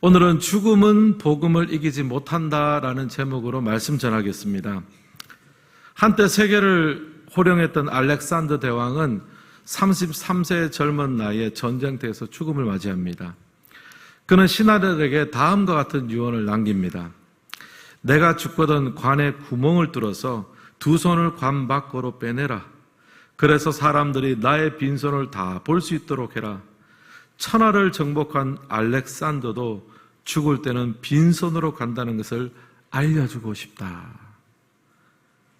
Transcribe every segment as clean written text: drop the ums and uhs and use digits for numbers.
오늘은 죽음은 복음을 이기지 못한다라는 제목으로 말씀 전하겠습니다. 한때 세계를 호령했던 알렉산더 대왕은 33세의 젊은 나이에 전쟁터에서 죽음을 맞이합니다. 그는 신하들에게 다음과 같은 유언을 남깁니다. 내가 죽거든 관에 구멍을 뚫어서 두 손을 관 밖으로 빼내라. 그래서 사람들이 나의 빈손을 다 볼 수 있도록 해라. 천하를 정복한 알렉산더도 죽을 때는 빈손으로 간다는 것을 알려주고 싶다.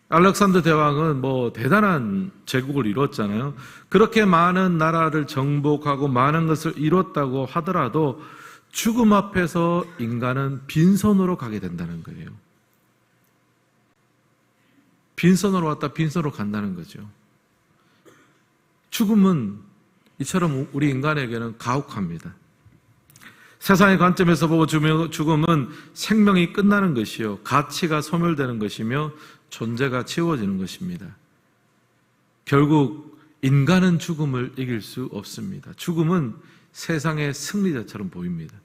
알렉산더 대왕은 대단한 제국을 이뤘잖아요. 그렇게 많은 나라를 정복하고 많은 것을 이뤘다고 하더라도 죽음 앞에서 인간은 빈손으로 가게 된다는 거예요. 빈손으로 왔다 빈손으로 간다는 거죠. 죽음은 이처럼 우리 인간에게는 가혹합니다. 세상의 관점에서 보고 죽음은 생명이 끝나는 것이요, 가치가 소멸되는 것이며 존재가 지워지는 것입니다. 결국 인간은 죽음을 이길 수 없습니다. 죽음은 세상의 승리자처럼 보입니다.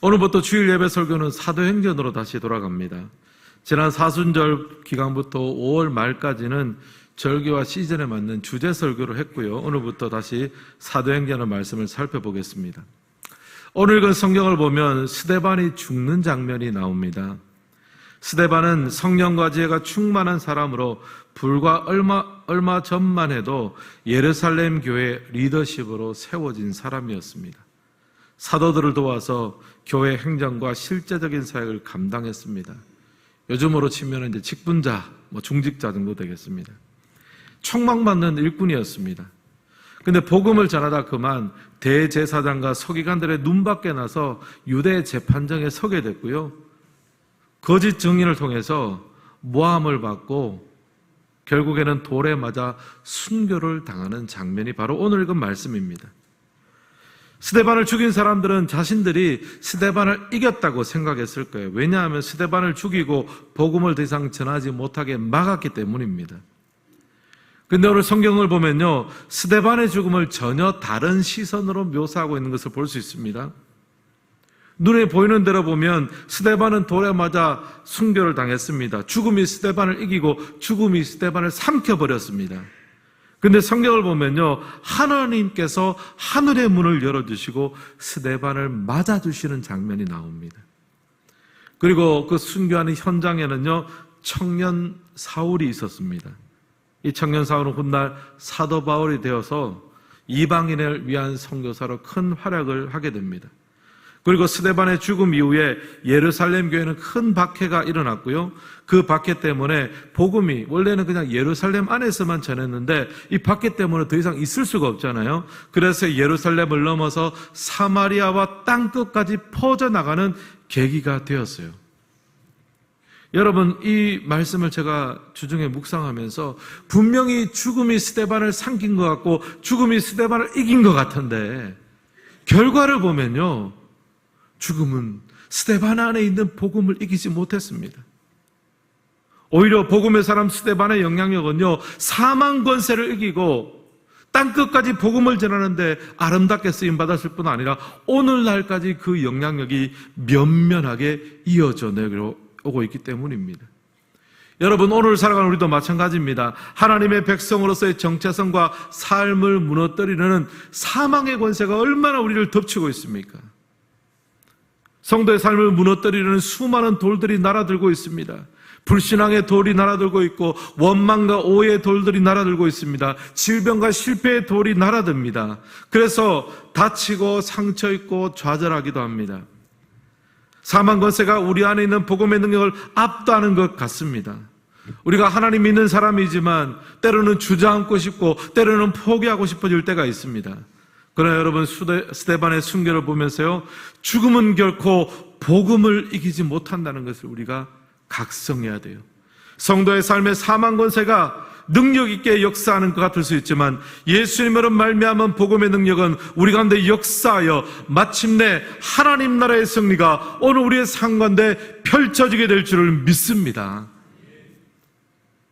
오늘부터 주일 예배 설교는 사도행전으로 다시 돌아갑니다. 지난 사순절 기간부터 5월 말까지는 절기와 시즌에 맞는 주제 설교를 했고요. 오늘부터 다시 사도행전의 말씀을 살펴보겠습니다. 오늘 읽은 성경을 보면 스데반이 죽는 장면이 나옵니다. 스데반은 성령과 지혜가 충만한 사람으로 불과 얼마 전만 해도 예루살렘 교회 리더십으로 세워진 사람이었습니다. 사도들을 도와서 교회 행정과 실제적인 사역을 감당했습니다. 요즘으로 치면 이제 직분자, 중직자 정도 되겠습니다. 총망받는 일꾼이었습니다. 근데 복음을 전하다 그만 대제사장과 서기관들의 눈밖에 나서 유대 재판정에 서게 됐고요. 거짓 증인을 통해서 모함을 받고 결국에는 돌에 맞아 순교를 당하는 장면이 바로 오늘 읽은 말씀입니다. 스데반을 죽인 사람들은 자신들이 스데반을 이겼다고 생각했을 거예요. 왜냐하면 스데반을 죽이고 복음을 더 이상 전하지 못하게 막았기 때문입니다. 근데 오늘 성경을 보면요, 스데반의 죽음을 전혀 다른 시선으로 묘사하고 있는 것을 볼 수 있습니다. 눈에 보이는 대로 보면 스데반은 돌에 맞아 순교를 당했습니다. 죽음이 스데반을 이기고 죽음이 스데반을 삼켜버렸습니다. 근데 성경을 보면요, 하나님께서 하늘의 문을 열어주시고 스데반을 맞아주시는 장면이 나옵니다. 그리고 그 순교하는 현장에는요, 청년 사울이 있었습니다. 이 청년 사울은 훗날 사도 바울이 되어서 이방인을 위한 선교사로 큰 활약을 하게 됩니다. 그리고 스데반의 죽음 이후에 예루살렘 교회는 큰 박해가 일어났고요. 그 박해 때문에 복음이 원래는 그냥 예루살렘 안에서만 전했는데 이 박해 때문에 더 이상 있을 수가 없잖아요. 그래서 예루살렘을 넘어서 사마리아와 땅끝까지 퍼져나가는 계기가 되었어요. 여러분, 이 말씀을 제가 주중에 묵상하면서 분명히 죽음이 스데반을 삼킨 것 같고 죽음이 스데반을 이긴 것 같은데 결과를 보면요, 죽음은 스데반 안에 있는 복음을 이기지 못했습니다. 오히려 복음의 사람 스데반의 영향력은요, 사망 권세를 이기고 땅끝까지 복음을 전하는데 아름답게 쓰임받았을 뿐 아니라 오늘날까지 그 영향력이 면면하게 이어져 오고 있기 때문입니다. 여러분, 오늘 살아가는 우리도 마찬가지입니다. 하나님의 백성으로서의 정체성과 삶을 무너뜨리는 사망의 권세가 얼마나 우리를 덮치고 있습니까? 성도의 삶을 무너뜨리는 수많은 돌들이 날아들고 있습니다. 불신앙의 돌이 날아들고 있고 원망과 오해의 돌들이 날아들고 있습니다. 질병과 실패의 돌이 날아듭니다. 그래서 다치고 상처 입고 좌절하기도 합니다. 사망 권세가 우리 안에 있는 복음의 능력을 압도하는 것 같습니다. 우리가 하나님 믿는 사람이지만 때로는 주저앉고 싶고 때로는 포기하고 싶어질 때가 있습니다. 그러나 여러분, 스데반의 순교를 보면서요, 죽음은 결코 복음을 이기지 못한다는 것을 우리가 각성해야 돼요. 성도의 삶의 사망 권세가 능력 있게 역사하는 것 같을 수 있지만 예수님으로 말미암은 복음의 능력은 우리 가운데 역사하여 마침내 하나님 나라의 승리가 오늘 우리의 삶 가운데 펼쳐지게 될 줄을 믿습니다.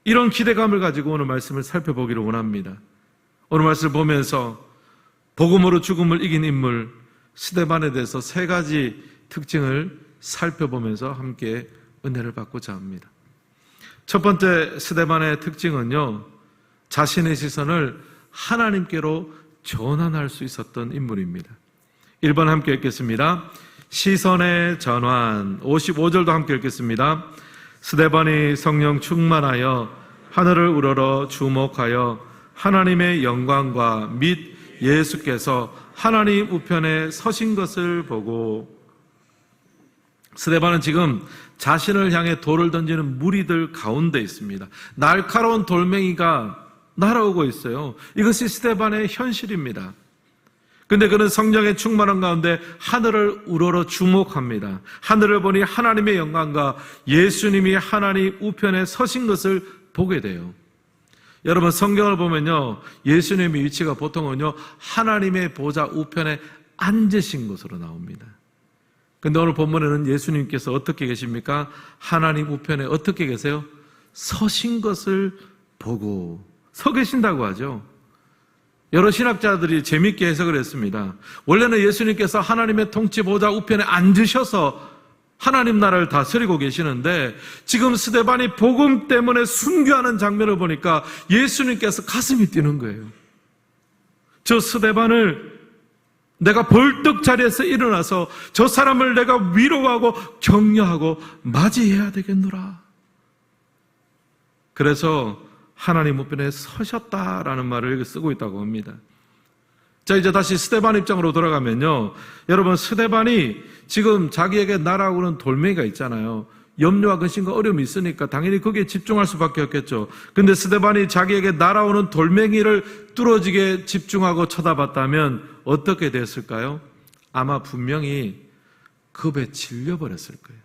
이런 기대감을 가지고 오늘 말씀을 살펴보기를 원합니다. 오늘 말씀을 보면서 복음으로 죽음을 이긴 인물 스데반에 대해서 세 가지 특징을 살펴보면서 함께 은혜를 받고자 합니다. 첫 번째 스데반의 특징은요, 자신의 시선을 하나님께로 전환할 수 있었던 인물입니다. 1번 함께 읽겠습니다. 시선의 전환. 55절도 함께 읽겠습니다. 스데반이 성령 충만하여 하늘을 우러러 주목하여 하나님의 영광과 및 예수께서 하나님 우편에 서신 것을 보고. 스데반은 지금 자신을 향해 돌을 던지는 무리들 가운데 있습니다. 날카로운 돌멩이가 날아오고 있어요. 이것이 스데반의 현실입니다. 근데 그는 성령의 충만한 가운데 하늘을 우러러 주목합니다. 하늘을 보니 하나님의 영광과 예수님이 하나님 우편에 서신 것을 보게 돼요. 여러분, 성경을 보면요, 예수님의 위치가 보통은요, 하나님의 보좌 우편에 앉으신 것으로 나옵니다. 근데 오늘 본문에는 예수님께서 어떻게 계십니까? 하나님 우편에 어떻게 계세요? 서신 것을 보고. 서 계신다고 하죠. 여러 신학자들이 재밌게 해석을 했습니다. 원래는 예수님께서 하나님의 통치 보좌 우편에 앉으셔서 하나님 나라를 다스리고 계시는데, 지금 스데반이 복음 때문에 순교하는 장면을 보니까 예수님께서 가슴이 뛰는 거예요. 저 스데반을 내가 벌떡 자리에서 일어나서 저 사람을 내가 위로하고 격려하고 맞이해야 되겠노라. 그래서 하나님 우편에 서셨다라는 말을 쓰고 있다고 합니다. 자, 이제 다시 스데반 입장으로 돌아가면요, 여러분, 스데반이 지금 자기에게 날아오는 돌멩이가 있잖아요. 염려와 근심과 어려움이 있으니까 당연히 거기에 집중할 수밖에 없겠죠. 근데 스데반이 자기에게 날아오는 돌멩이를 뚫어지게 집중하고 쳐다봤다면 어떻게 됐을까요? 아마 분명히 겁에 질려버렸을 거예요.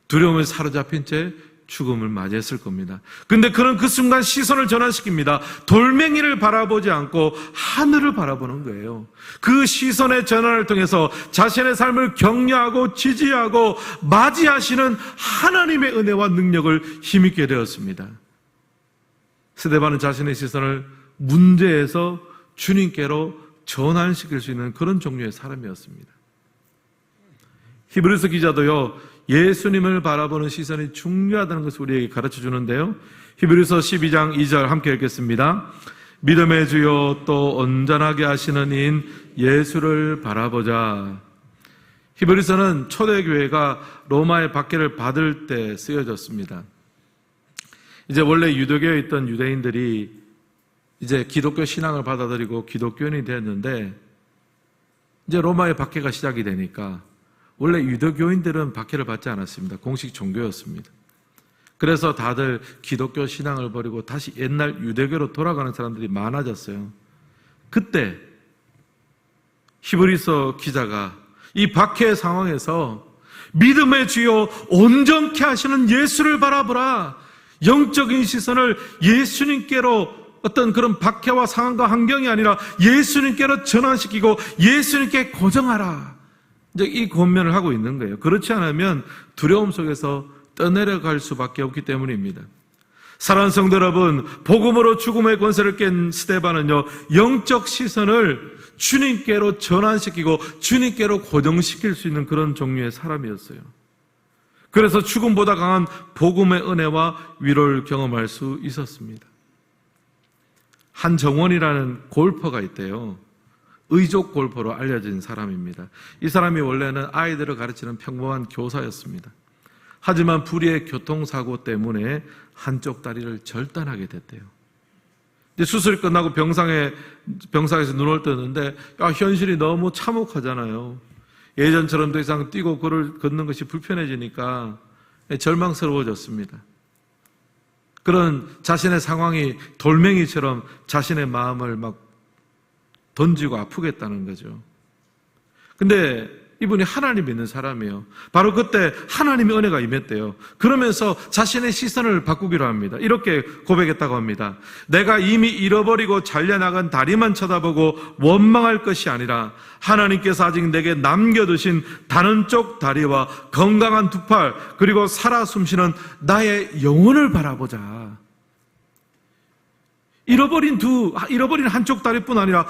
두려움에 사로잡힌 채 죽음을 맞이했을 겁니다. 근데 그는 그 순간 시선을 전환시킵니다. 돌멩이를 바라보지 않고 하늘을 바라보는 거예요. 그 시선의 전환을 통해서 자신의 삶을 격려하고 지지하고 맞이하시는 하나님의 은혜와 능력을 힘입게 되었습니다. 스데반은 자신의 시선을 문제에서 주님께로 전환시킬 수 있는 그런 종류의 사람이었습니다. 히브리서 기자도요, 예수님을 바라보는 시선이 중요하다는 것을 우리에게 가르쳐 주는데요, 히브리서 12장 2절 함께 읽겠습니다. 믿음의 주요 또 온전하게 하시는 이인 예수를 바라보자. 히브리서는 초대교회가 로마의 박해를 받을 때 쓰여졌습니다. 이제 원래 유대교에 있던 유대인들이 이제 기독교 신앙을 받아들이고 기독교인이 되었는데, 이제 로마의 박해가 시작이 되니까 원래 유대교인들은 박해를 받지 않았습니다. 공식 종교였습니다. 그래서 다들 기독교 신앙을 버리고 다시 옛날 유대교로 돌아가는 사람들이 많아졌어요. 그때 히브리서 기자가 이 박해 상황에서 믿음의 주요 온전케 하시는 예수를 바라보라, 영적인 시선을 예수님께로, 어떤 그런 박해와 상황과 환경이 아니라 예수님께로 전환시키고 예수님께 고정하라, 이제 이 권면을 하고 있는 거예요. 그렇지 않으면 두려움 속에서 떠내려갈 수밖에 없기 때문입니다. 사랑하는 성도 여러분, 복음으로 죽음의 권세를 깬 스데반은요, 영적 시선을 주님께로 전환시키고 주님께로 고정시킬 수 있는 그런 종류의 사람이었어요. 그래서 죽음보다 강한 복음의 은혜와 위로를 경험할 수 있었습니다. 한정원이라는 골퍼가 있대요. 의족 골퍼로 알려진 사람입니다. 이 사람이 원래는 아이들을 가르치는 평범한 교사였습니다. 하지만 불의의 교통사고 때문에 한쪽 다리를 절단하게 됐대요. 이제 수술이 끝나고 병상에서 눈을 떴는데, 현실이 너무 참혹하잖아요. 예전처럼 더 이상 뛰고 걸을 걷는 것이 불편해지니까 절망스러워졌습니다. 그런 자신의 상황이 돌멩이처럼 자신의 마음을 막 던지고 아프겠다는 거죠. 근데 이분이 하나님 믿는 사람이에요. 바로 그때 하나님의 은혜가 임했대요. 그러면서 자신의 시선을 바꾸기로 합니다. 이렇게 고백했다고 합니다. 내가 이미 잃어버리고 잘려나간 다리만 쳐다보고 원망할 것이 아니라 하나님께서 아직 내게 남겨두신 다른 쪽 다리와 건강한 두 팔, 그리고 살아 숨쉬는 나의 영혼을 바라보자. 잃어버린 한쪽 다리뿐 아니라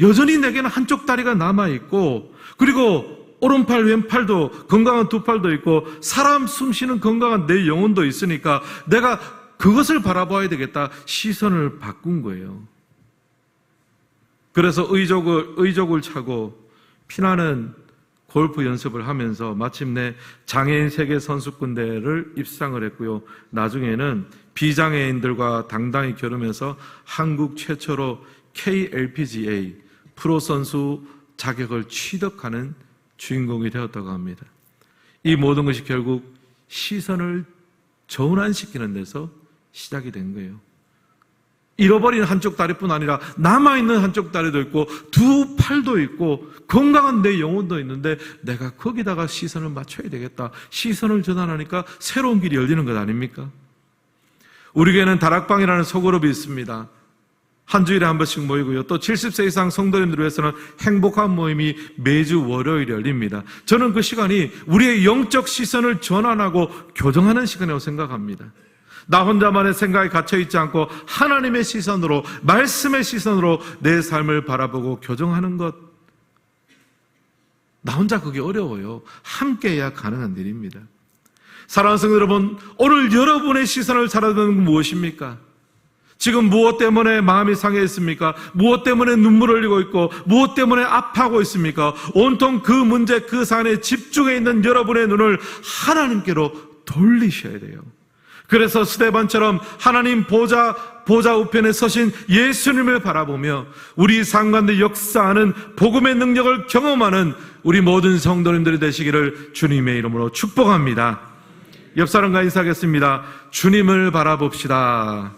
여전히 내게는 한쪽 다리가 남아있고, 그리고 오른팔 왼팔도 건강한 두 팔도 있고 사람 숨쉬는 건강한 내 영혼도 있으니까 내가 그것을 바라봐야 되겠다. 시선을 바꾼 거예요. 그래서 의족을 차고 피나는 골프 연습을 하면서 마침내 장애인 세계 선수권대회를 입상을 했고요. 나중에는 비장애인들과 당당히 겨루면서 한국 최초로 KLPGA 프로 선수 자격을 취득하는 주인공이 되었다고 합니다. 이 모든 것이 결국 시선을 전환시키는 데서 시작이 된 거예요. 잃어버린 한쪽 다리뿐 아니라 남아있는 한쪽 다리도 있고 두 팔도 있고 건강한 내 영혼도 있는데 내가 거기다가 시선을 맞춰야 되겠다. 시선을 전환하니까 새로운 길이 열리는 것 아닙니까? 우리 교회는 다락방이라는 소그룹이 있습니다. 한 주일에 한 번씩 모이고요. 또 70세 이상 성도님들을 위해서는 행복한 모임이 매주 월요일에 열립니다. 저는 그 시간이 우리의 영적 시선을 전환하고 교정하는 시간이라고 생각합니다. 나 혼자만의 생각에 갇혀있지 않고 하나님의 시선으로, 말씀의 시선으로 내 삶을 바라보고 교정하는 것. 나 혼자 그게 어려워요. 함께 해야 가능한 일입니다. 사랑하는 성도 여러분, 오늘 여러분의 시선을 살아보는 건 무엇입니까? 지금 무엇 때문에 마음이 상해 있습니까? 무엇 때문에 눈물을 흘리고 있고 무엇 때문에 아파하고 있습니까? 온통 그 문제, 그 사안에 집중해 있는 여러분의 눈을 하나님께로 돌리셔야 돼요. 그래서 스데반처럼 하나님 보좌 우편에 서신 예수님을 바라보며 우리 삶 가운데 역사하는 복음의 능력을 경험하는 우리 모든 성도님들이 되시기를 주님의 이름으로 축복합니다. 옆 사람과 인사하겠습니다. 주님을 바라봅시다.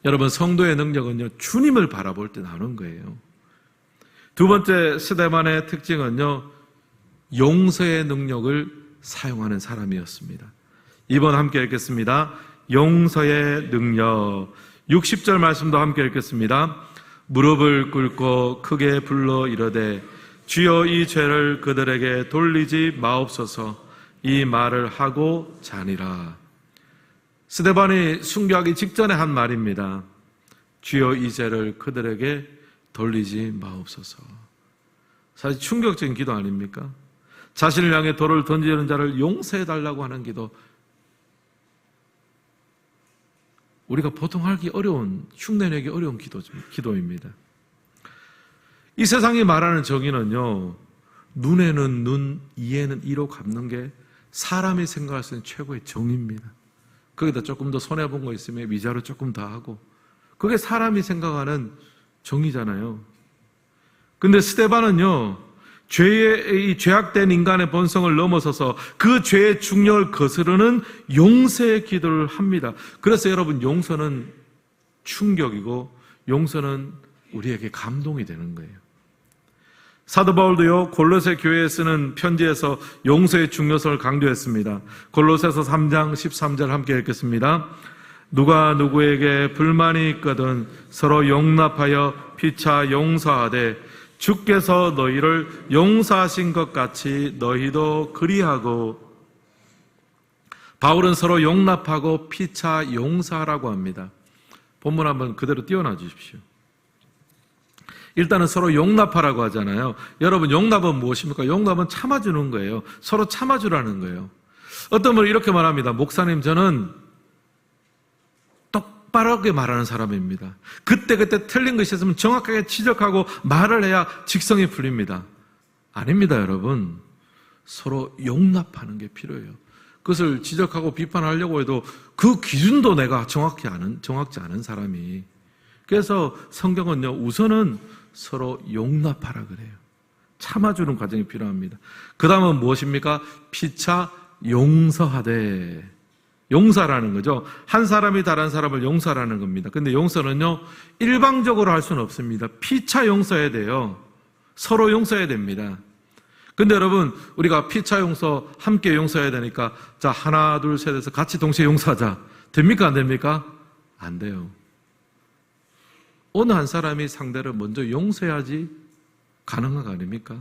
여러분, 성도의 능력은요, 주님을 바라볼 때 나오는 거예요. 두 번째 스데반의 특징은요, 용서의 능력을 사용하는 사람이었습니다. 이번 함께 읽겠습니다. 용서의 능력. 60절 말씀도 함께 읽겠습니다. 무릎을 꿇고 크게 불러 이르되 주여 이 죄를 그들에게 돌리지 마옵소서. 이 말을 하고 자니라. 스데반이 순교하기 직전에 한 말입니다. 주여 이 죄를 그들에게 돌리지 마옵소서. 사실 충격적인 기도 아닙니까? 자신을 향해 돌을 던지는 자를 용서해달라고 하는 기도. 우리가 보통 하기 어려운, 흉내내기 어려운 기도입니다. 이 세상이 말하는 정의는요, 눈에는 눈, 이에는 이로 갚는 게 사람이 생각할 수 있는 최고의 정의입니다. 거기다 조금 더 손해본 거 있으면 위자료 조금 더 하고, 그게 사람이 생각하는 정의잖아요. 근데 스데반은요, 이 죄악된 인간의 본성을 넘어서서 그 죄의 중력을 거스르는 용서의 기도를 합니다. 그래서 여러분, 용서는 충격이고 용서는 우리에게 감동이 되는 거예요. 사도 바울도요, 골로새 교회에 쓰는 편지에서 용서의 중요성을 강조했습니다. 골로새서 3장 13절 함께 읽겠습니다. 누가 누구에게 불만이 있거든 서로 용납하여 피차 용서하되 주께서 너희를 용서하신 것 같이 너희도 그리하고. 바울은 서로 용납하고 피차 용서하라고 합니다. 본문 한번 그대로 띄워놔 주십시오. 일단은 서로 용납하라고 하잖아요. 여러분, 용납은 무엇입니까? 용납은 참아주는 거예요. 서로 참아주라는 거예요. 어떤 분은 이렇게 말합니다. 목사님, 저는 똑바르게 말하는 사람입니다. 그때 틀린 것이 있으면 정확하게 지적하고 말을 해야 직성이 풀립니다. 아닙니다, 여러분. 서로 용납하는 게 필요해요. 그것을 지적하고 비판하려고 해도 그 기준도 내가 정확지 않은 사람이. 그래서 성경은요, 우선은 서로 용납하라 그래요. 참아주는 과정이 필요합니다. 그 다음은 무엇입니까? 피차 용서하되. 용서라는 거죠. 한 사람이 다른 사람을 용서라는 겁니다. 근데 용서는요, 일방적으로 할 수는 없습니다. 피차 용서해야 돼요. 서로 용서해야 됩니다. 근데 여러분, 우리가 피차 용서, 함께 용서해야 되니까, 자, 하나, 둘, 셋 해서 같이 동시에 용서하자. 됩니까? 안 됩니까? 안 돼요. 어느 한 사람이 상대를 먼저 용서해야지 가능한 거 아닙니까?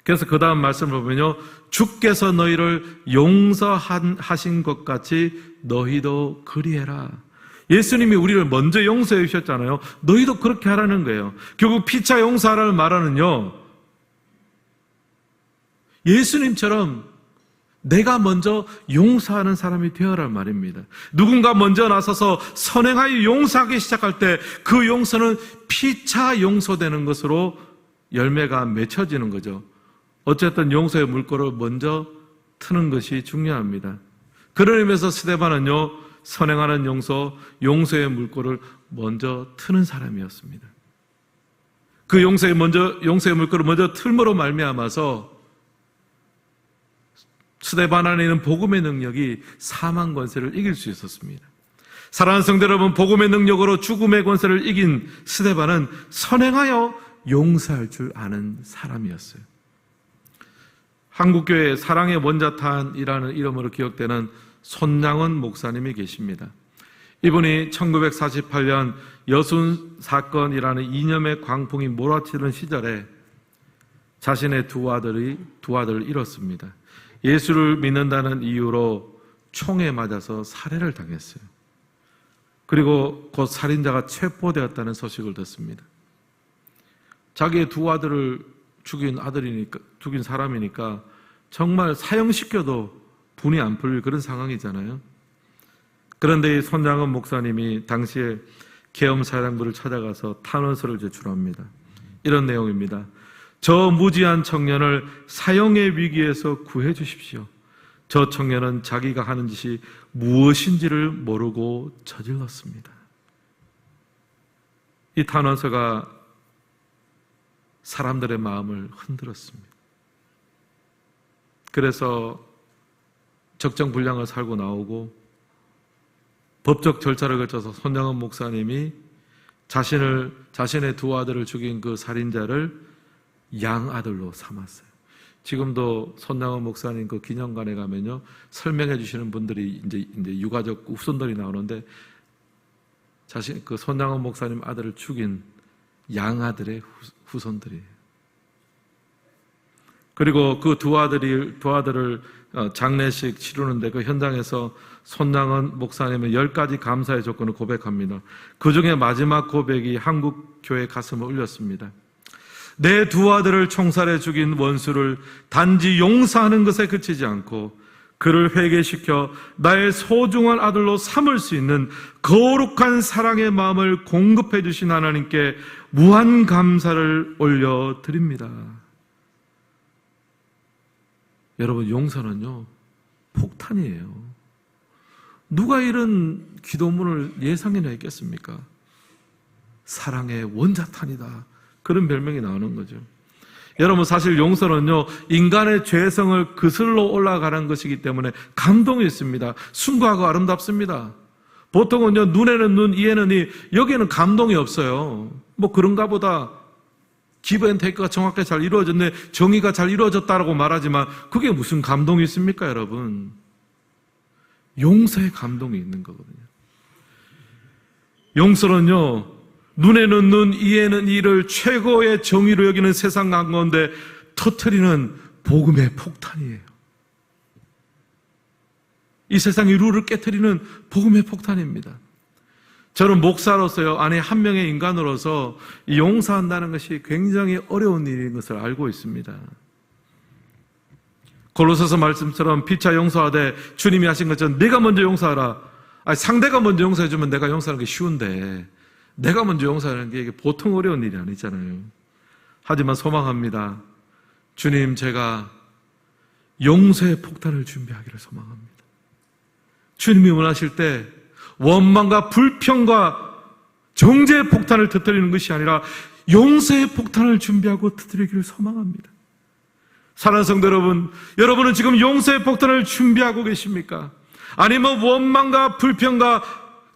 그래서 그 다음 말씀을 보면요, 주께서 너희를 용서하신 것 같이 너희도 그리해라. 예수님이 우리를 먼저 용서해 주셨잖아요. 너희도 그렇게 하라는 거예요. 결국 피차 용서하라는 말은요, 예수님처럼 내가 먼저 용서하는 사람이 되어라는 말입니다. 누군가 먼저 나서서 선행하여 용서하기 시작할 때 그 용서는 피차 용서되는 것으로 열매가 맺혀지는 거죠. 어쨌든 용서의 물꼬를 먼저 트는 것이 중요합니다. 그런 의미에서 스데반은요, 선행하는 용서의 물꼬를 먼저 트는 사람이었습니다. 그 용서의 물꼬를 먼저 틀므로 말미암아서 스데반 안에 있는 복음의 능력이 사망 권세를 이길 수 있었습니다. 사랑하는 성도 여러분, 복음의 능력으로 죽음의 권세를 이긴 스데반은 선행하여 용서할 줄 아는 사람이었어요. 한국교회 사랑의 원자탄이라는 이름으로 기억되는 손양원 목사님이 계십니다. 이분이 1948년 여순 사건이라는 이념의 광풍이 몰아치는 시절에 자신의 두 아들을 잃었습니다. 예수를 믿는다는 이유로 총에 맞아서 살해를 당했어요. 그리고 곧 살인자가 체포되었다는 소식을 듣습니다. 자기의 두 아들을 죽인 사람이니까 정말 사형시켜도 분이 안 풀릴 그런 상황이잖아요. 그런데 이 손양원 목사님이 당시에 계엄사령부를 찾아가서 탄원서를 제출합니다. 이런 내용입니다. 저 무지한 청년을 사형의 위기에서 구해 주십시오. 저 청년은 자기가 하는 짓이 무엇인지를 모르고 저질렀습니다. 이 탄원서가 사람들의 마음을 흔들었습니다. 그래서 적정분량을 살고 나오고 법적 절차를 거쳐서 손양원 목사님이 자신의 두 아들을 죽인 그 살인자를 양아들로 삼았어요. 지금도 손양원 목사님 그 기념관에 가면요, 설명해 주시는 분들이 이제 유가족 후손들이 나오는데 그 손양원 목사님 아들을 죽인 양아들의 후손들이에요. 그리고 그 두 아들을 장례식 치르는데 그 현장에서 손양원 목사님의 10가지 감사의 조건을 고백합니다. 그 중에 마지막 고백이 한국교회 가슴을 울렸습니다. 내 두 아들을 총살해 죽인 원수를 단지 용서하는 것에 그치지 않고 그를 회개시켜 나의 소중한 아들로 삼을 수 있는 거룩한 사랑의 마음을 공급해 주신 하나님께 무한 감사를 올려드립니다. 여러분, 용서는요, 폭탄이에요. 누가 이런 기도문을 예상이나 했겠습니까? 사랑의 원자탄이다. 그런 별명이 나오는 거죠. 여러분, 사실 용서는요, 인간의 죄성을 거슬러 올라가는 것이기 때문에 감동이 있습니다. 순수하고 아름답습니다. 보통은요, 눈에는 눈, 이에는 이, 여기에는 감동이 없어요. 뭐 그런가 보다. 기브 앤 테이크가 정확하게 잘 이루어졌네, 정의가 잘 이루어졌다라고 말하지만 그게 무슨 감동이 있습니까, 여러분? 용서의 감동이 있는 거거든요. 용서는요, 눈에는 눈, 이에는 이를 최고의 정의로 여기는 세상 가운데 터뜨리는 복음의 폭탄이에요. 이 세상의 룰을 깨트리는 복음의 폭탄입니다. 저는 목사로서요, 아니 한 명의 인간으로서 용서한다는 것이 굉장히 어려운 일인 것을 알고 있습니다. 골로새서 말씀처럼 피차 용서하되 주님이 하신 것처럼 내가 먼저 용서하라. 아니, 상대가 먼저 용서해주면 내가 용서하는 게 쉬운데 내가 먼저 용서하는 게 이게 보통 어려운 일이 아니잖아요. 하지만 소망합니다. 주님, 제가 용서의 폭탄을 준비하기를 소망합니다. 주님이 원하실 때 원망과 불평과 정죄의 폭탄을 터뜨리는 것이 아니라 용서의 폭탄을 준비하고 터뜨리기를 소망합니다. 사랑하는 성도 여러분, 여러분은 지금 용서의 폭탄을 준비하고 계십니까? 아니면 원망과 불평과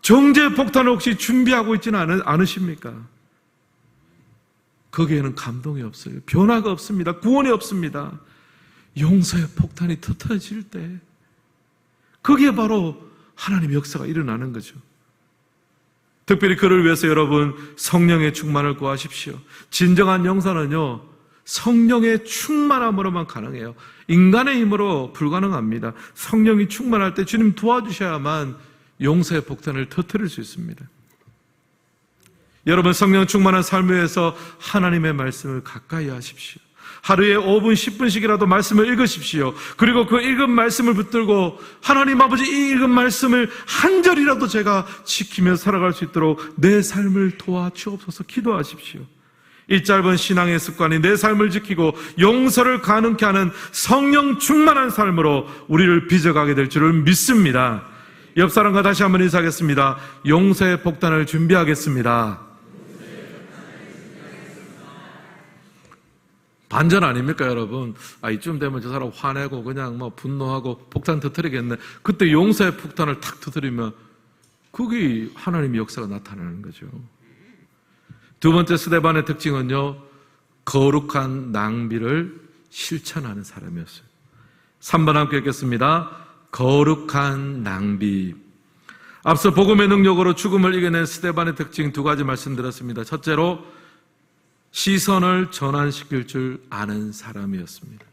정죄의 폭탄을 혹시 준비하고 있지는 않으십니까? 거기에는 감동이 없어요. 변화가 없습니다. 구원이 없습니다. 용서의 폭탄이 터뜨려질 때 거기에 바로 하나님의 역사가 일어나는 거죠. 특별히 그를 위해서 여러분, 성령의 충만을 구하십시오. 진정한 용서는요, 성령의 충만함으로만 가능해요. 인간의 힘으로 불가능합니다. 성령이 충만할 때 주님 도와주셔야만 용서의 폭탄을 터뜨릴 수 있습니다. 여러분, 성령 충만한 삶을 위해서 하나님의 말씀을 가까이 하십시오. 하루에 5분, 10분씩이라도 말씀을 읽으십시오. 그리고 그 읽은 말씀을 붙들고 하나님 아버지, 이 읽은 말씀을 한 절이라도 제가 지키며 살아갈 수 있도록 내 삶을 도와주옵소서 기도하십시오. 이 짧은 신앙의 습관이 내 삶을 지키고 용서를 가능케 하는 성령 충만한 삶으로 우리를 빚어가게 될 줄을 믿습니다. 옆 사람과 다시 한번 인사하겠습니다. 용서의 폭탄을 준비하겠습니다. 반전 아닙니까, 여러분? 이쯤 되면 저 사람 화내고 그냥 분노하고 폭탄 터뜨리겠네. 그때 용서의 폭탄을 탁 터뜨리면 그게 하나님의 역사가 나타나는 거죠. 두 번째 스데반의 특징은요, 거룩한 낭비를 실천하는 사람이었어요. 3번 함께 읽겠습니다. 거룩한 낭비. 앞서 복음의 능력으로 죽음을 이겨낸 스데반의 특징 두 가지 말씀드렸습니다. 첫째로 시선을 전환시킬 줄 아는 사람이었습니다.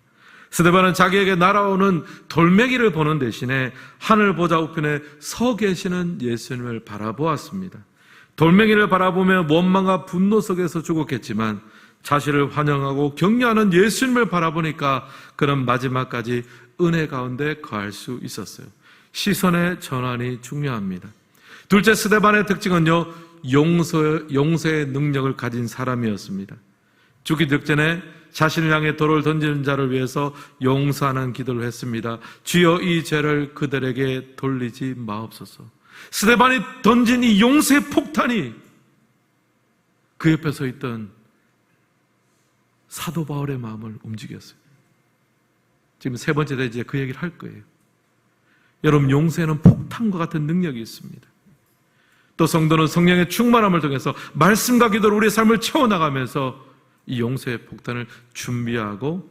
스데반은 자기에게 날아오는 돌멩이를 보는 대신에 하늘 보좌 우편에 서 계시는 예수님을 바라보았습니다. 돌멩이를 바라보며 원망과 분노 속에서 죽었겠지만 자신을 환영하고 격려하는 예수님을 바라보니까 그는 마지막까지 은혜 가운데 거할 수 있었어요. 시선의 전환이 중요합니다. 둘째 스데반의 특징은요, 용서의 능력을 가진 사람이었습니다. 죽기 직전에 자신을 향해 돌을 던지는 자를 위해서 용서하는 기도를 했습니다. 주여 이 죄를 그들에게 돌리지 마옵소서. 스데반이 던진 이 용서의 폭탄이 그 옆에 서 있던 사도 바울의 마음을 움직였어요. 지금 세 번째 때 이제 그 얘기를 할 거예요. 여러분, 용서에는 폭탄과 같은 능력이 있습니다. 또 성도는 성령의 충만함을 통해서 말씀과 기도로 우리의 삶을 채워나가면서 이 용서의 폭탄을 준비하고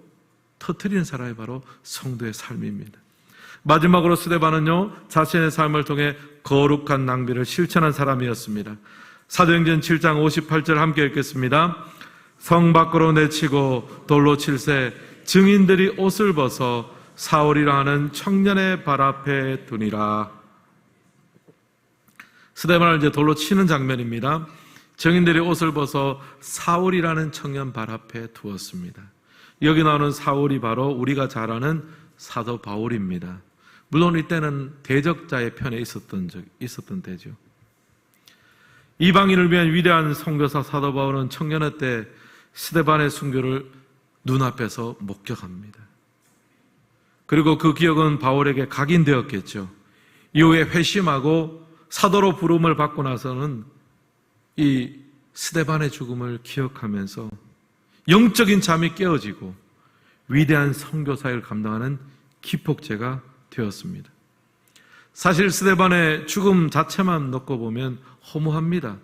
터뜨리는 사람이 바로 성도의 삶입니다. 마지막으로 스데반은요, 자신의 삶을 통해 거룩한 낭비를 실천한 사람이었습니다. 사도행전 7장 58절 함께 읽겠습니다. 성 밖으로 내치고 돌로 칠세 증인들이 옷을 벗어 사울이라 하는 청년의 발 앞에 두니라. 스데반을 이제 돌로 치는 장면입니다. 증인들이 옷을 벗어 사울이라는 청년 발 앞에 두었습니다. 여기 나오는 사울이 바로 우리가 잘 아는 사도 바울입니다. 물론 이때는 대적자의 편에 있었던 때죠. 이방인을 위한 위대한 선교사 사도 바울은 청년의 때 스데반의 순교를 눈앞에서 목격합니다. 그리고 그 기억은 바울에게 각인되었겠죠. 이후에 회심하고 사도로 부름을 받고 나서는 이 스데반의 죽음을 기억하면서 영적인 잠이 깨어지고 위대한 선교사역을 감당하는 기폭제가 되었습니다. 사실 스데반의 죽음 자체만 놓고 보면 허무합니다.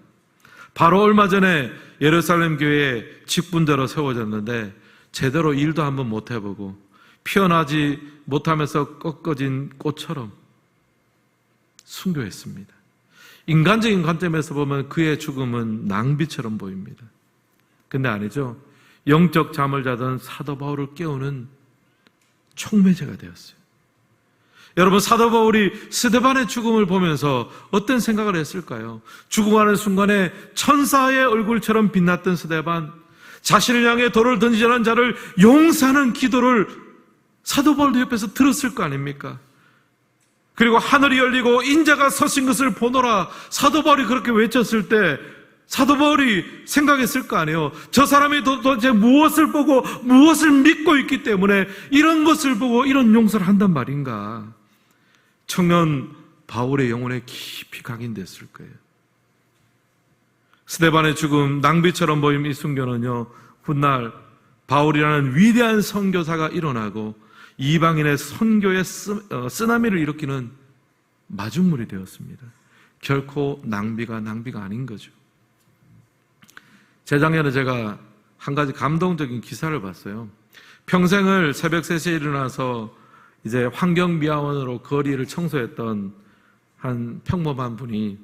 바로 얼마 전에 예루살렘 교회에 직분자로 세워졌는데 제대로 일도 한번 못 해보고 피어나지 못하면서 꺾어진 꽃처럼 순교했습니다. 인간적인 관점에서 보면 그의 죽음은 낭비처럼 보입니다. 근데 아니죠. 영적 잠을 자던 사도 바울을 깨우는 촉매제가 되었어요. 여러분, 사도 바울이 스데반의 죽음을 보면서 어떤 생각을 했을까요? 죽어가는 순간에 천사의 얼굴처럼 빛났던 스데반, 자신을 향해 돌을 던지자는 자를 용서하는 기도를 사도 바울도 옆에서 들었을 거 아닙니까? 그리고 하늘이 열리고 인자가 서신 것을 보노라, 사도 바울이 그렇게 외쳤을 때 사도 바울이 생각했을 거 아니에요. 저 사람이 도대체 무엇을 보고 무엇을 믿고 있기 때문에 이런 것을 보고 이런 용서를 한단 말인가. 청년 바울의 영혼에 깊이 각인됐을 거예요. 스데반의 죽음, 낭비처럼 보임 이 순교는요, 훗날 바울이라는 위대한 선교사가 일어나고 이방인의 선교의 쓰나미를 일으키는 마중물이 되었습니다. 결코 낭비가 아닌 거죠. 재작년에 제가 한 가지 감동적인 기사를 봤어요. 평생을 새벽 3시에 일어나서 이제 환경미화원으로 거리를 청소했던 한 평범한 분이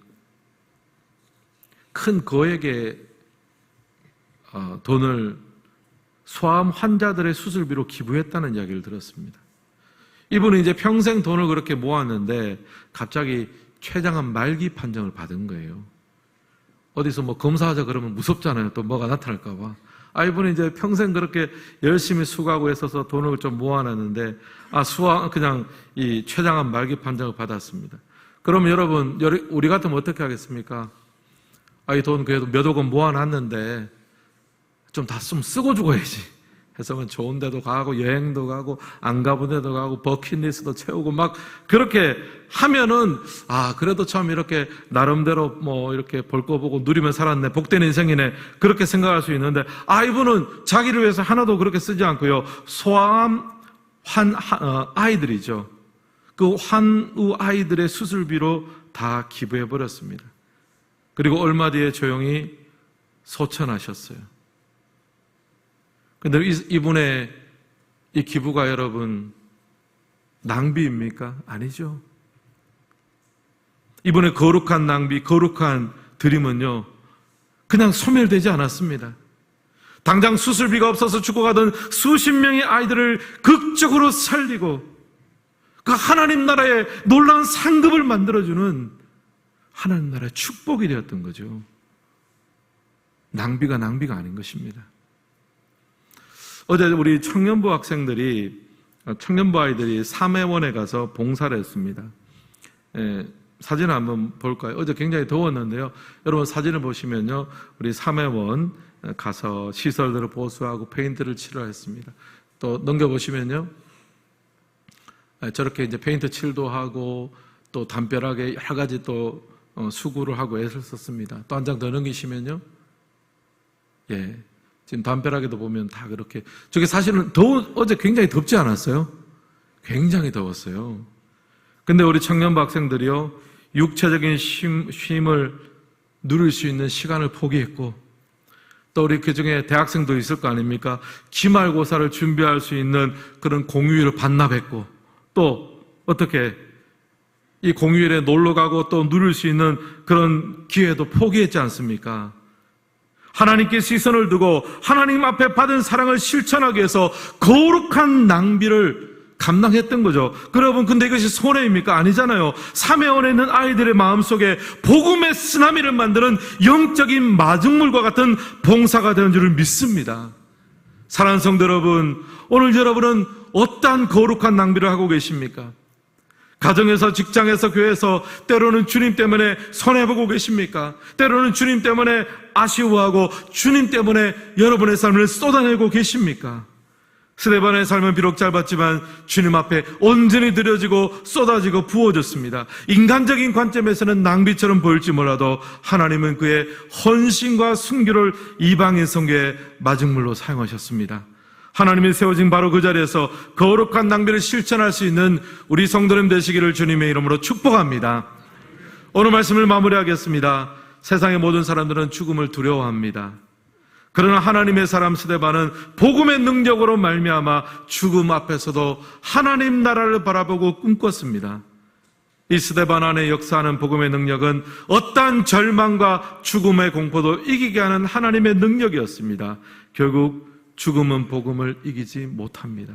큰 거액의 돈을 소아암 환자들의 수술비로 기부했다는 이야기를 들었습니다. 이분은 이제 평생 돈을 그렇게 모았는데 갑자기 췌장암 말기 판정을 받은 거예요. 어디서 뭐 검사하자 그러면 무섭잖아요. 또 뭐가 나타날까 봐. 이분이 이제 평생 그렇게 열심히 수고하고 있어서 돈을 좀 모아놨는데, 그냥 이 췌장암 말기 판정을 받았습니다. 그럼 여러분, 우리 같으면 어떻게 하겠습니까? 이 돈 그래도 몇억 원 모아놨는데, 좀 다 쓰고 죽어야지. 해서 좋은 데도 가고, 여행도 가고, 안 가본 데도 가고, 버킷리스트도 채우고, 막, 그렇게 하면은, 그래도 참 이렇게, 나름대로 뭐, 이렇게 볼 거 보고 누리면 살았네, 복된 인생이네, 그렇게 생각할 수 있는데, 이분은 자기를 위해서 하나도 그렇게 쓰지 않고요, 소아암 아이들이죠. 그 환우 아이들의 수술비로 다 기부해버렸습니다. 그리고 얼마 뒤에 조용히 소천하셨어요. 근데 이분의 이 기부가 여러분 낭비입니까? 아니죠. 이분의 거룩한 낭비, 거룩한 드림은요, 그냥 소멸되지 않았습니다. 당장 수술비가 없어서 죽어가던 수십 명의 아이들을 극적으로 살리고 그 하나님 나라의 놀라운 상급을 만들어주는 하나님 나라의 축복이 되었던 거죠. 낭비가 아닌 것입니다. 어제 우리 청년부 아이들이 사매원에 가서 봉사를 했습니다. 사진을 한번 볼까요? 어제 굉장히 더웠는데요. 여러분 사진을 보시면요. 우리 사매원 가서 시설들을 보수하고 페인트를 칠을 했습니다. 또 넘겨보시면요. 저렇게 이제 페인트 칠도 하고 또 담벼락에 여러 가지 또 수구를 하고 애를 썼습니다. 또 한 장 더 넘기시면요. 지금 담벼락에도 보면 다 그렇게. 저게 사실은 어제 굉장히 덥지 않았어요? 굉장히 더웠어요. 근데 우리 청년부 학생들이요, 육체적인 쉼을 누릴 수 있는 시간을 포기했고, 또 우리 그 중에 대학생도 있을 거 아닙니까? 기말고사를 준비할 수 있는 그런 공휴일을 반납했고, 또 어떻게 이 공휴일에 놀러 가고 또 누릴 수 있는 그런 기회도 포기했지 않습니까? 하나님께 시선을 두고 하나님 앞에 받은 사랑을 실천하기 위해서 거룩한 낭비를 감당했던 거죠. 여러분, 근데 이것이 손해입니까? 아니잖아요. 사매원에 있는 아이들의 마음속에 복음의 쓰나미를 만드는 영적인 마중물과 같은 봉사가 되는 줄을 믿습니다. 사랑하는 성도 여러분, 오늘 여러분은 어떠한 거룩한 낭비를 하고 계십니까? 가정에서, 직장에서, 교회에서 때로는 주님 때문에 손해보고 계십니까? 때로는 주님 때문에 아쉬워하고 주님 때문에 여러분의 삶을 쏟아내고 계십니까? 스데반의 삶은 비록 짧았지만 주님 앞에 온전히 드려지고 쏟아지고 부어졌습니다. 인간적인 관점에서는 낭비처럼 보일지 몰라도 하나님은 그의 헌신과 순교를 이방인 선교의 마중물로 사용하셨습니다. 하나님이 세워진 바로 그 자리에서 거룩한 낭비를 실천할 수 있는 우리 성도님 되시기를 주님의 이름으로 축복합니다. 오늘 말씀을 마무리하겠습니다. 세상의 모든 사람들은 죽음을 두려워합니다. 그러나 하나님의 사람 스데반은 복음의 능력으로 말미암아 죽음 앞에서도 하나님 나라를 바라보고 꿈꿨습니다. 이 스데반 안에 역사하는 복음의 능력은 어떠한 절망과 죽음의 공포도 이기게 하는 하나님의 능력이었습니다. 결국 죽음은 복음을 이기지 못합니다.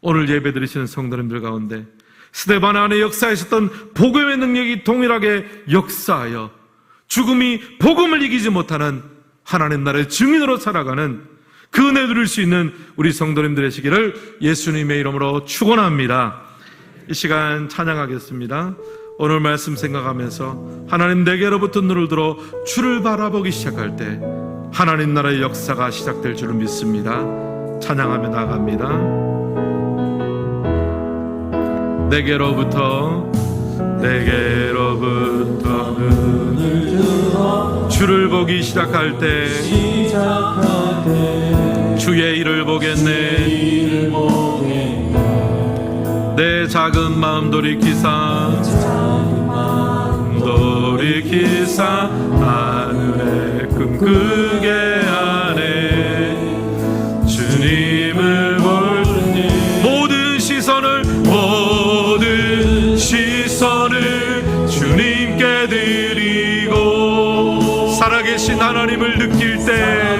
오늘 예배드리시는 성도님들 가운데 스데반 안에 역사하셨던 복음의 능력이 동일하게 역사하여 죽음이 복음을 이기지 못하는 하나님 나라의 증인으로 살아가는 그 은혜 누릴 수 있는 우리 성도님들 되시기를 예수님의 이름으로 축원합니다. 이 시간 찬양하겠습니다. 오늘 말씀 생각하면서 하나님 내게로부터 눈을 들어 주를 바라보기 시작할 때 하나님 나라의 역사가 시작될 줄을 믿습니다. 찬양하며 나갑니다. 내게로부터 눈을 들어 주를 보기 시작할 때 주의 일을 보겠네. 내 작은 마음 돌이키사 하늘에 꿈꾸게 하네. 주님을 볼 모든 시선을 주님께 드리고 살아계신 하나님을 느낄 때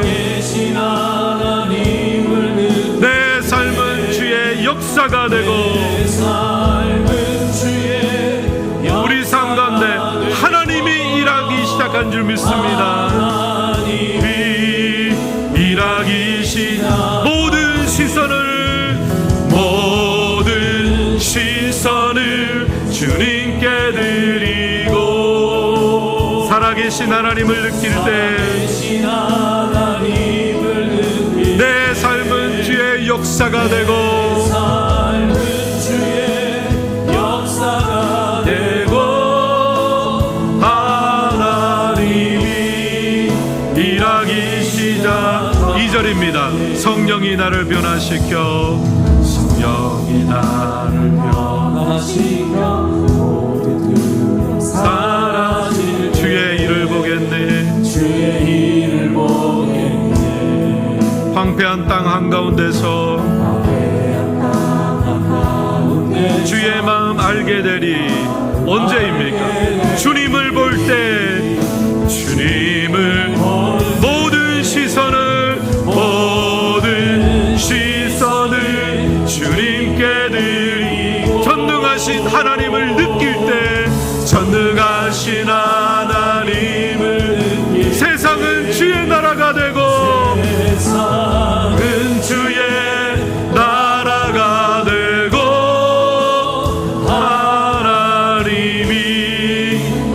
내 삶은 주의 역사가 되고 우리 삶 가운데 살아계신 하나님을 느낄 때 내 삶은 주의 역사가 되고 하나님이 일하기 시작. 2절입니다. 성령이 나를 변화시켜 성령이 나를 변화시켜 모든 사라질 주의 일을 보겠네. 주의 일을 보겠네. 황폐한 땅 한가운데서 주의 마음 알게 되리. 언제입니까? 주님을 볼 때 주님을 모든 시선을 주님께 드리고 전능하신 하나님을 느낄 때 전능하신 하나님을 느낄 세상은 주의 나라가 되고 세상은 주의 나라가 되고 하나님이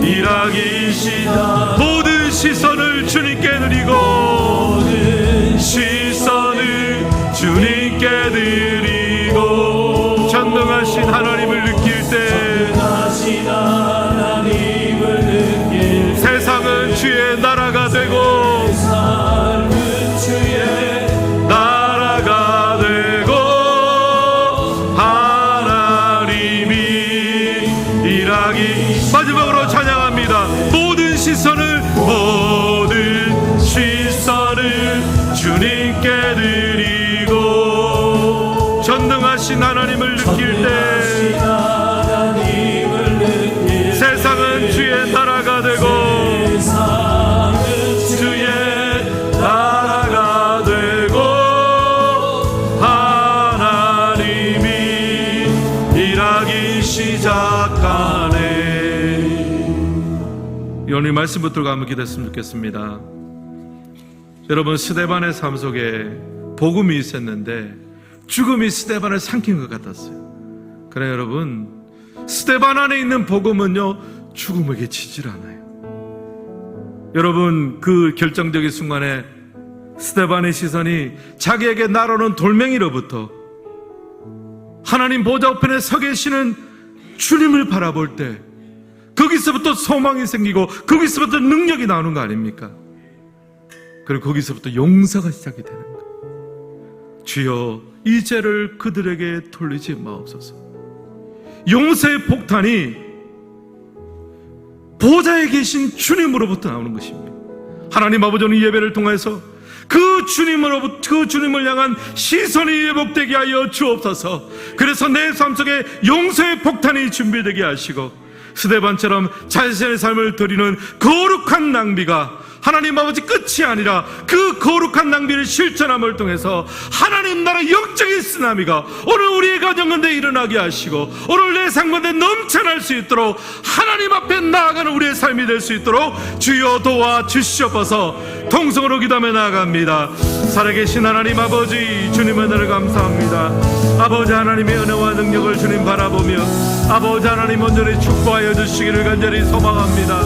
일하기 시작. 모든 시선을 주님께 드리고 모든 시선을 주님께 드리고 전능하신 하나님을 느낄 때 세상은 주의 나라가 되고 나라가 되고 하나님이 일하기. 마지막으로 찬양합니다. 모든 시선을 주님께 드리고 전능하신 하나님을 느낄 때 세상은 주의 나라가 되고 주의 나라가 되고 하나님이 일하기 시작하네. 오늘 말씀 붙들고 한번 기도했으면 좋겠습니다. 여러분, 스데반의 삶 속에 복음이 있었는데 죽음이 스데반을 삼킨 것 같았어요. 그래 여러분, 스데반 안에 있는 복음은요 죽음에게 지질 않아요. 여러분, 그 결정적인 순간에 스데반의 시선이 자기에게 날아오는 돌멩이로부터 하나님 보좌 우편에 서 계시는 주님을 바라볼 때 거기서부터 소망이 생기고 거기서부터 능력이 나오는 거 아닙니까? 그리고 거기서부터 용서가 시작이 되는 거예요. 주여, 이 죄를 그들에게 돌리지 마옵소서. 용서의 폭탄이 보좌에 계신 주님으로부터 나오는 것입니다. 하나님 아버지는 이 예배를 통해서 그 주님을 향한 시선이 회복되게 하여 주옵소서. 그래서 내 삶 속에 용서의 폭탄이 준비되게 하시고 스데반처럼 자신의 삶을 드리는 거룩한 낭비가 하나님 아버지 끝이 아니라 그 거룩한 낭비를 실천함을 통해서 하나님 나라 영적인 쓰나미가 오늘 우리의 가정 가운데 일어나게 하시고 오늘 내 삶 가운데 넘쳐날 수 있도록 하나님 앞에 나아가는 우리의 삶이 될 수 있도록 주여 도와주시옵소서. 통성으로 기도하며 나아갑니다. 살아계신 하나님 아버지, 주님의 은혜를 감사합니다. 아버지 하나님의 은혜와 능력을 주님 바라보며 아버지 하나님 온전히 축복하여 주시기를 간절히 소망합니다.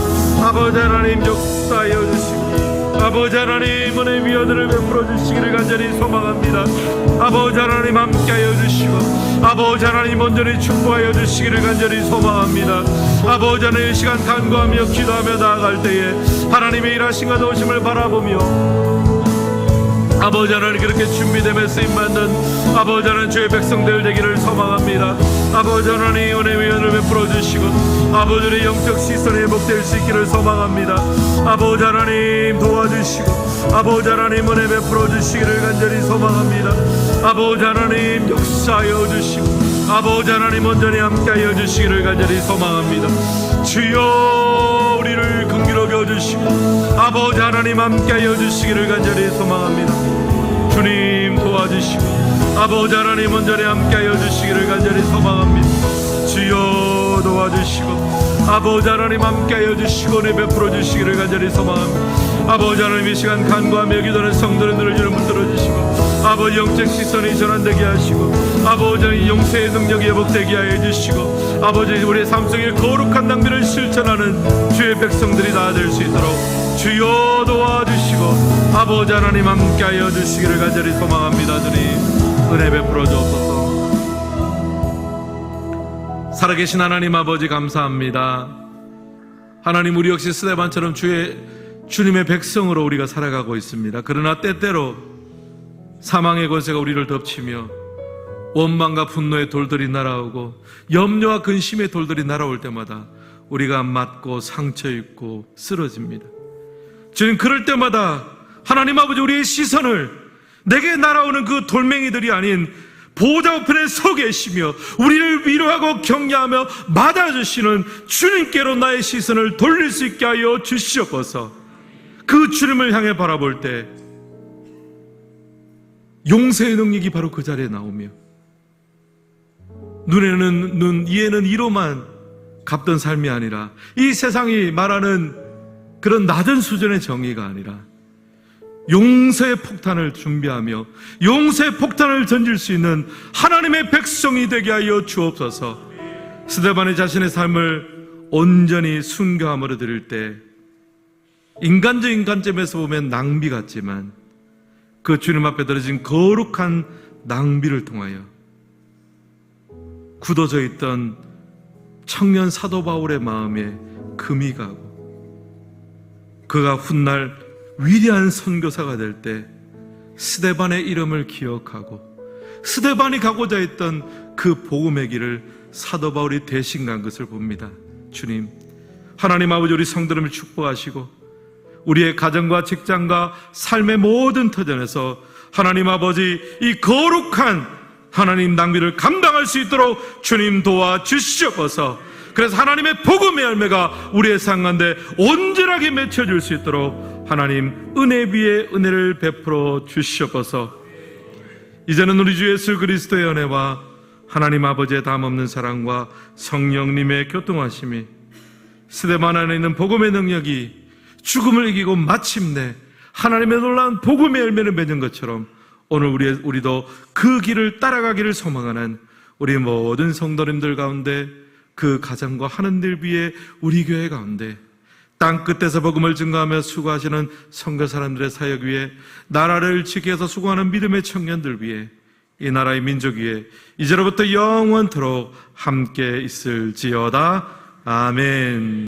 아버지 하나님 역사하여 주시고 아버지 하나님 은혜 위로를 베풀어 주시기를 간절히 소망합니다. 아버지 하나님 함께하여 주시고 아버지 하나님 온전히 축복하여 주시기를 간절히 소망합니다. 아버지 하나님 이 시간 간구하며 기도하며 나아갈 때에 하나님의 일하심과 도우심을 바라보며 아버지 하나님 그렇게 준비되며 쓰임받는 아버지 하나님 주의 백성들 되기를 소망합니다. 아버지 하나님 은혜 위로를 베풀어 주시고 아버지의 영적 시선이 회복될 수 있기를 소망합니다. 아버지 하나님 도와주시고 아버지 하나님 은혜 베풀어 주시기를 간절히 소망합니다. 아버지 하나님 역사하여 주시고 아버지 하나님 온전히 함께하여 주시기를 간절히 소망합니다. 주여 우리를 긍휼하게 여주시고 아버지 하나님 함께하여 주시기를 간절히 소망합니다. 주님 도와주시고 아버지 하나님 온전히 함께하여 주시기를 간절히 소망합니다. 주여 도와주시고 아버지 하나님 함께하여 주시고 내 베풀어 주시기를 간절히 소망합니다. 아버지 하나님, 이 시간 간구하며 기도하는 성도들을 주님 붙들어 주시고, 아버지 영적 시선이 전환되게 하시고, 아버지 하나님 용서의 능력이 회복되게 하여 주시고, 아버지 우리의 삶 속에 거룩한 낭비를 실천하는 주의 백성들이 다 될 수 있도록 주여 도와주시고, 아버지 하나님 함께하여 주시기를 간절히 소망합니다. 주님 은혜 베풀어 주옵소서. 살아계신 하나님 아버지 감사합니다. 하나님, 우리 역시 스데반처럼 주님의 백성으로 우리가 살아가고 있습니다. 그러나 때때로 사망의 권세가 우리를 덮치며 원망과 분노의 돌들이 날아오고 염려와 근심의 돌들이 날아올 때마다 우리가 맞고 상처 입고 쓰러집니다. 주님, 그럴 때마다 하나님 아버지, 우리의 시선을 내게 날아오는 그 돌멩이들이 아닌 보좌 우편에 서 계시며 우리를 위로하고 격려하며 맞아주시는 주님께로 나의 시선을 돌릴 수 있게 하여 주시옵소서. 그 주님을 향해 바라볼 때 용서의 능력이 바로 그 자리에 나오며, 눈에는 눈, 이에는 이로만 갚던 삶이 아니라, 이 세상이 말하는 그런 낮은 수준의 정의가 아니라 용서의 폭탄을 준비하며 용서의 폭탄을 던질 수 있는 하나님의 백성이 되게 하여 주옵소서. 스데반의 자신의 삶을 온전히 순교함으로 드릴 때 인간적인 관점에서 보면 낭비 같지만, 그 주님 앞에 드려진 거룩한 낭비를 통하여 굳어져 있던 청년 사도 바울의 마음에 금이 가고, 그가 훗날 위대한 선교사가 될 때 스데반의 이름을 기억하고 스데반이 가고자 했던 그 복음의 길을 사도 바울이 대신 간 것을 봅니다. 주님, 하나님 아버지, 우리 성도님을 축복하시고 우리의 가정과 직장과 삶의 모든 터전에서 하나님 아버지, 이 거룩한 하나님 낭비를 감당할 수 있도록 주님 도와주시옵소서. 그래서 하나님의 복음의 열매가 우리의 삶 가운데 온전하게 맺혀질 수 있도록 하나님 은혜 위에 은혜를 베풀어 주시옵소서. 이제는 우리 주 예수 그리스도의 은혜와 하나님 아버지의 담없는 사랑과 성령님의 교통하심이, 스데반 안에 있는 복음의 능력이 죽음을 이기고 마침내 하나님의 놀라운 복음의 열매를 맺는 것처럼 오늘 우리도 그 길을 따라가기를 소망하는 우리 모든 성도님들 가운데, 그 가정과 하늘들 위에 우리 교회 가운데, 땅 끝에서 복음을 증거하며 수고하시는 선교 사람들의 사역 위에, 나라를 지키기 위해서 수고하는 믿음의 청년들 위에, 이 나라의 민족 위에 이제로부터 영원토록 함께 있을지어다. 아멘.